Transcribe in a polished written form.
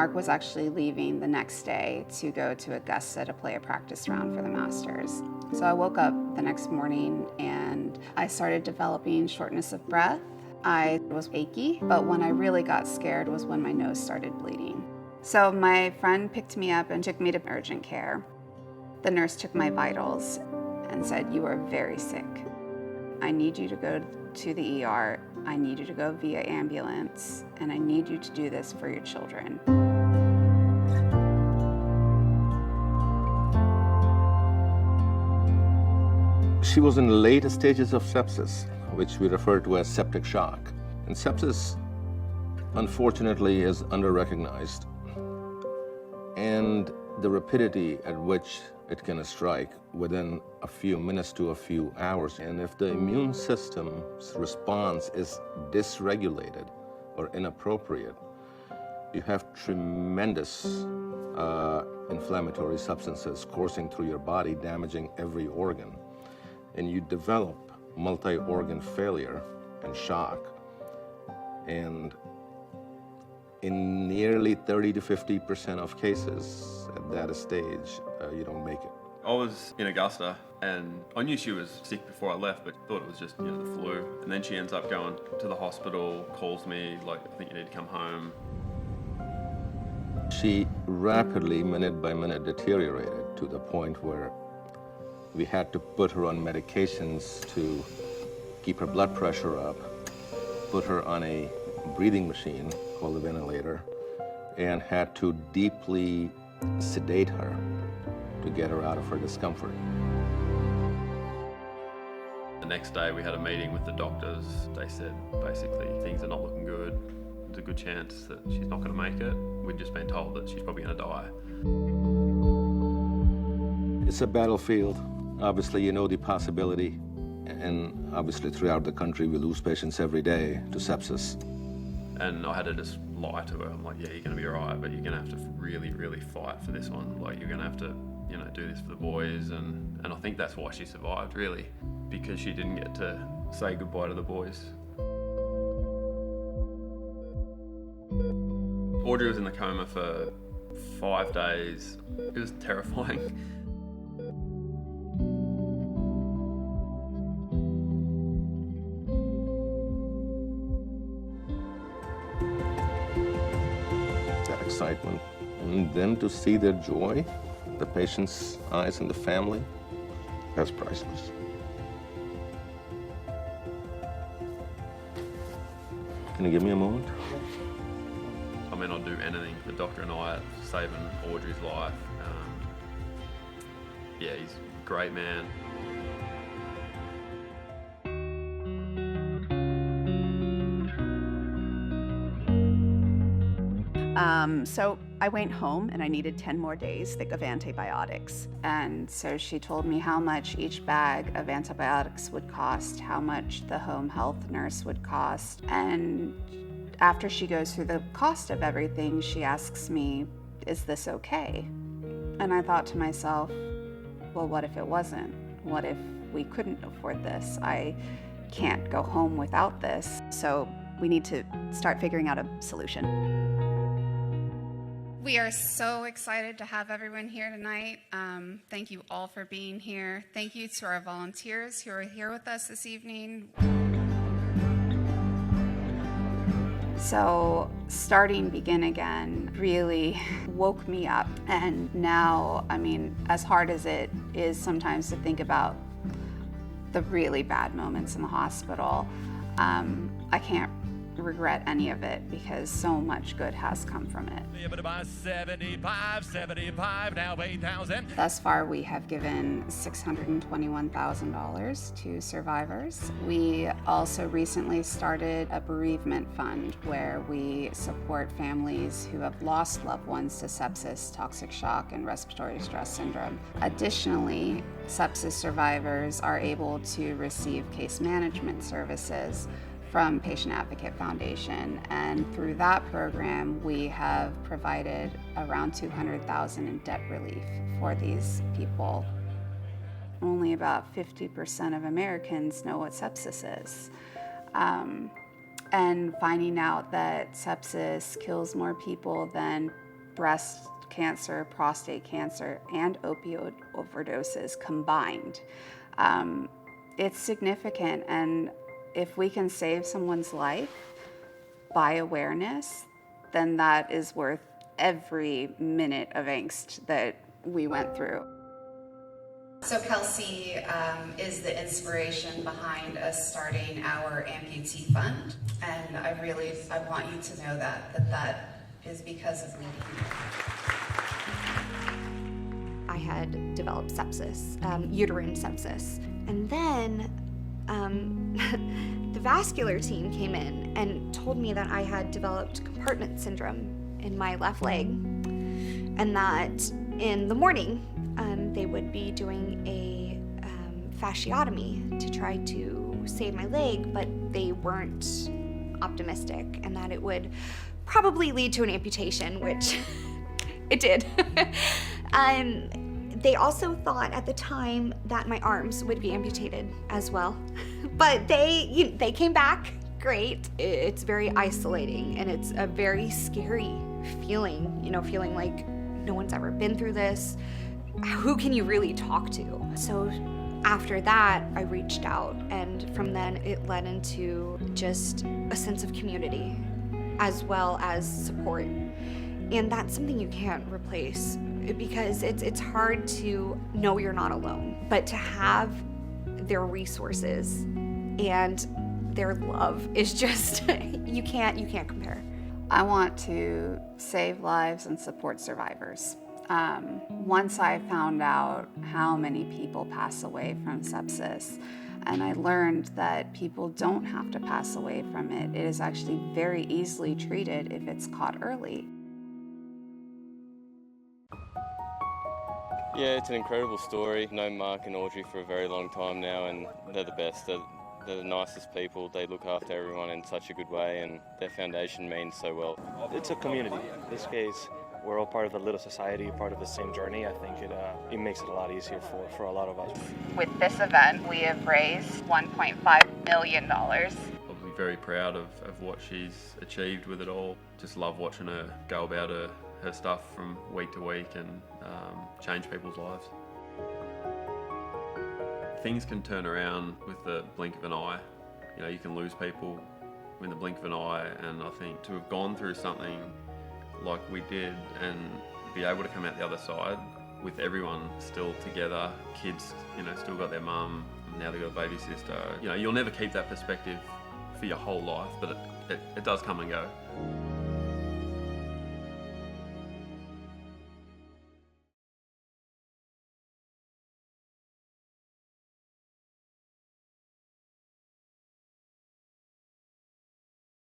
Marc was actually leaving the next day to go to Augusta to play a practice round for the Masters. So I woke up the next morning and I started developing shortness of breath. I was achy, but when I really got scared was when my nose started bleeding. So my friend picked me up and took me to urgent care. The nurse took my vitals and said, "You are very sick. I need you to go to the ER. I need you to go via ambulance, and I need you to do this for your children." She was in the later stages of sepsis, which we refer to as septic shock. And sepsis, unfortunately, is under-recognized. And the rapidity at which it can strike within a few minutes to a few hours. And if the immune system's response is dysregulated or inappropriate, you have tremendous inflammatory substances coursing through your body, damaging every organ. And you develop multi-organ failure and shock. And in nearly 30 to 50% of cases at that stage, you don't make it. I was in Augusta and I knew she was sick before I left, but thought it was just, the flu. And then she ends up going to the hospital, calls me, like, "I think you need to come home." She rapidly, minute by minute, deteriorated to the point where we had to put her on medications to keep her blood pressure up, put her on a breathing machine called a ventilator, and had to deeply sedate her to get her out of her discomfort. The next day we had a meeting with the doctors. They said basically things are not looking good. There's a good chance that she's not going to make it. We'd just been told that she's probably going to die. It's a battlefield. Obviously, you know the possibility, and obviously throughout the country we lose patients every day to sepsis. And I had to just lie to her. I'm like, "Yeah, you're going to be all right, but you're going to have to really, really fight for this one. Like, you're going to have to, do this for the boys." And I think that's why she survived, really, because she didn't get to say goodbye to the boys. Audrey was in the coma for 5 days. It was terrifying. Excitement, and then to see their joy, the patient's eyes and the family, that's priceless. Can you give me a moment? I mean, I'd do anything. The doctor and I are saving Audrey's life. Yeah, he's a great man. So I went home and I needed 10 more days thick of antibiotics. And so she told me how much each bag of antibiotics would cost, how much the home health nurse would cost. And after she goes through the cost of everything, she asks me, "Is this okay?" And I thought to myself, well, what if it wasn't? What if we couldn't afford this? I can't go home without this. So we need to start figuring out a solution. We are so excited to have everyone here tonight. Thank you all for being here. Thank you to our volunteers who are here with us this evening. So starting Begin Again really woke me up. And now, as hard as it is sometimes to think about the really bad moments in the hospital, I can't regret any of it because so much good has come from it. 75, now 8,000. Thus far, we have given $621,000 to survivors. We also recently started a bereavement fund where we support families who have lost loved ones to sepsis, toxic shock, and respiratory stress syndrome. Additionally, sepsis survivors are able to receive case management services from Patient Advocate Foundation, and through that program we have provided around $200,000 in debt relief for these people. Only about 50% of Americans know what sepsis is. And finding out that sepsis kills more people than breast cancer, prostate cancer, and opioid overdoses combined. It's significant, and if we can save someone's life by awareness, then that is worth every minute of angst that we went through. So Kelsey is the inspiration behind us starting our amputee fund, and I want you to know that is because of me. I had developed sepsis, uterine sepsis, and then the vascular team came in and told me that I had developed compartment syndrome in my left leg, and that in the morning they would be doing a fasciotomy to try to save my leg, but they weren't optimistic, and that it would probably lead to an amputation, which it did. They also thought at the time that my arms would be amputated as well, but they came back great. It's very isolating, and it's a very scary feeling, feeling like no one's ever been through this. Who can you really talk to? So after that, I reached out, and from then it led into just a sense of community as well as support. And that's something you can't replace, because it's hard to know you're not alone, but to have their resources and their love is just, you can't compare. I want to save lives and support survivors. Once I found out how many people pass away from sepsis, and I learned that people don't have to pass away from it, it is actually very easily treated if it's caught early. Yeah, it's an incredible story. I've known Mark and Audrey for a very long time now, and they're the best. They're the nicest people. They look after everyone in such a good way, and their foundation means so well. It's a community. In this case, we're all part of a little society, part of the same journey. I think it makes it a lot easier for a lot of us. With this event, we have raised $1.5 million. Probably very proud of what she's achieved with it all. Just love watching her go about her stuff from week to week and change people's lives. Things can turn around with the blink of an eye. You can lose people in the blink of an eye, and I think to have gone through something like we did and be able to come out the other side with everyone still together, kids, still got their mum, now they've got a baby sister. You'll never keep that perspective for your whole life, but it does come and go.